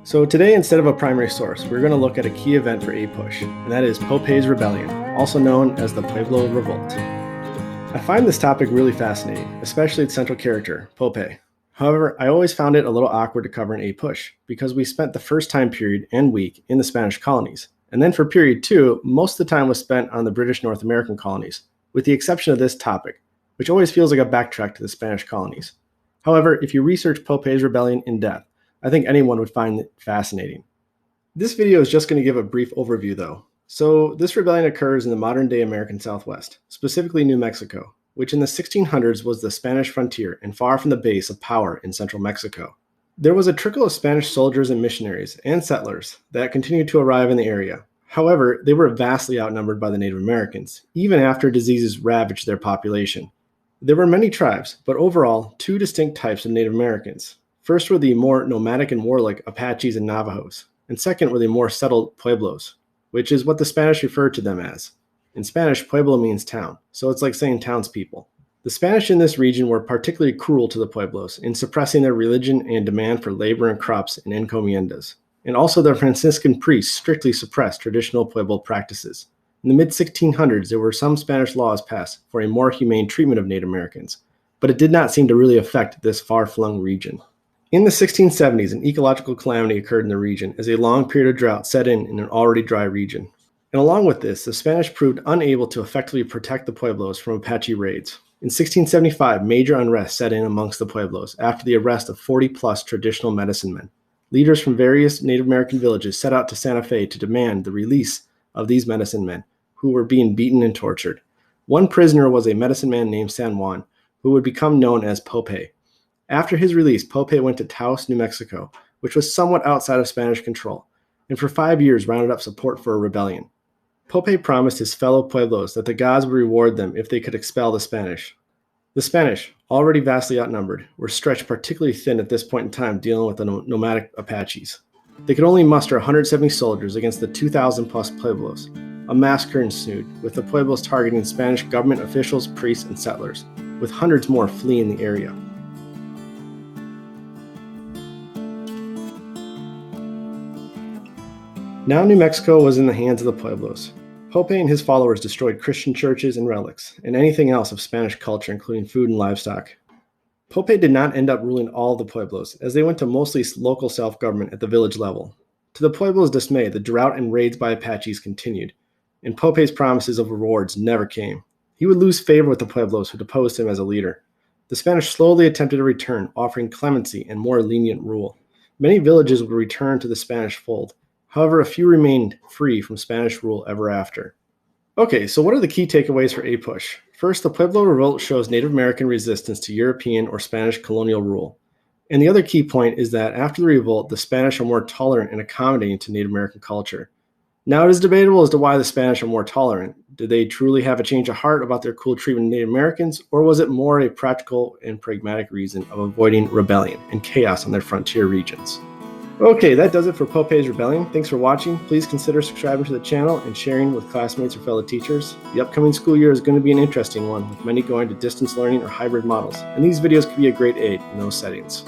So today, instead of a primary source, we're going to look at a key event for APUSH, and that is Pope's rebellion, also known as the Pueblo Revolt. I find this topic really fascinating, especially its central character, Pope. However, I always found it a little awkward to cover in APUSH, because we spent the first time period and week in the Spanish colonies, and then for period 2, most of the time was spent on the British North American colonies, with the exception of this topic, which always feels like a backtrack to the Spanish colonies. However, if you research Pope's rebellion in depth, I think anyone would find it fascinating. This video is just going to give a brief overview though. So this rebellion occurs in the modern-day American Southwest, specifically New Mexico, which in the 1600s was the Spanish frontier and far from the base of power in central Mexico. There was a trickle of Spanish soldiers and missionaries and settlers that continued to arrive in the area. However, they were vastly outnumbered by the Native Americans, even after diseases ravaged their population. There were many tribes, but overall, two distinct types of Native Americans. First were the more nomadic and warlike Apaches and Navajos, and second were the more settled Pueblos, which is what the Spanish referred to them as. In Spanish, Pueblo means town, so it's like saying townspeople. The Spanish in this region were particularly cruel to the Pueblos in suppressing their religion and demand for labor and crops and encomiendas, and also the Franciscan priests strictly suppressed traditional Pueblo practices. In the mid-1600s, there were some Spanish laws passed for a more humane treatment of Native Americans, but it did not seem to really affect this far-flung region. In the 1670s, an ecological calamity occurred in the region as a long period of drought set in an already dry region. And along with this, the Spanish proved unable to effectively protect the Pueblos from Apache raids. In 1675, major unrest set in amongst the Pueblos after the arrest of 40-plus traditional medicine men. Leaders from various Native American villages set out to Santa Fe to demand the release of these medicine men, who were being beaten and tortured. One prisoner was a medicine man named San Juan, who would become known as Pope. After his release, Pope went to Taos, New Mexico, which was somewhat outside of Spanish control, and for 5 years rounded up support for a rebellion. Pope promised his fellow Pueblos that the gods would reward them if they could expel the Spanish. The Spanish, already vastly outnumbered, were stretched particularly thin at this point in time dealing with the nomadic Apaches. They could only muster 170 soldiers against the 2,000-plus Pueblos. A massacre ensued, with the Pueblos targeting Spanish government officials, priests, and settlers, with hundreds more fleeing the area. Now New Mexico was in the hands of the Pueblos. Pope and his followers destroyed Christian churches and relics, and anything else of Spanish culture, including food and livestock. Pope did not end up ruling all the Pueblos, as they went to mostly local self-government at the village level. To the Pueblos' dismay, the drought and raids by Apaches continued, and Pope's promises of rewards never came. He would lose favor with the Pueblos, who deposed him as a leader. The Spanish slowly attempted to return, offering clemency and more lenient rule. Many villages would return to the Spanish fold. However, a few remained free from Spanish rule ever after. Okay, so what are the key takeaways for APUSH? First, the Pueblo Revolt shows Native American resistance to European or Spanish colonial rule. And the other key point is that after the revolt, the Spanish are more tolerant and accommodating to Native American culture. Now, it is debatable as to why the Spanish are more tolerant. Did they truly have a change of heart about their cruel treatment of Native Americans, or was it more a practical and pragmatic reason of avoiding rebellion and chaos on their frontier regions? Okay, that does it for Pope's Rebellion. Thanks for watching. Please consider subscribing to the channel and sharing with classmates or fellow teachers. The upcoming school year is going to be an interesting one, with many going to distance learning or hybrid models, and these videos could be a great aid in those settings.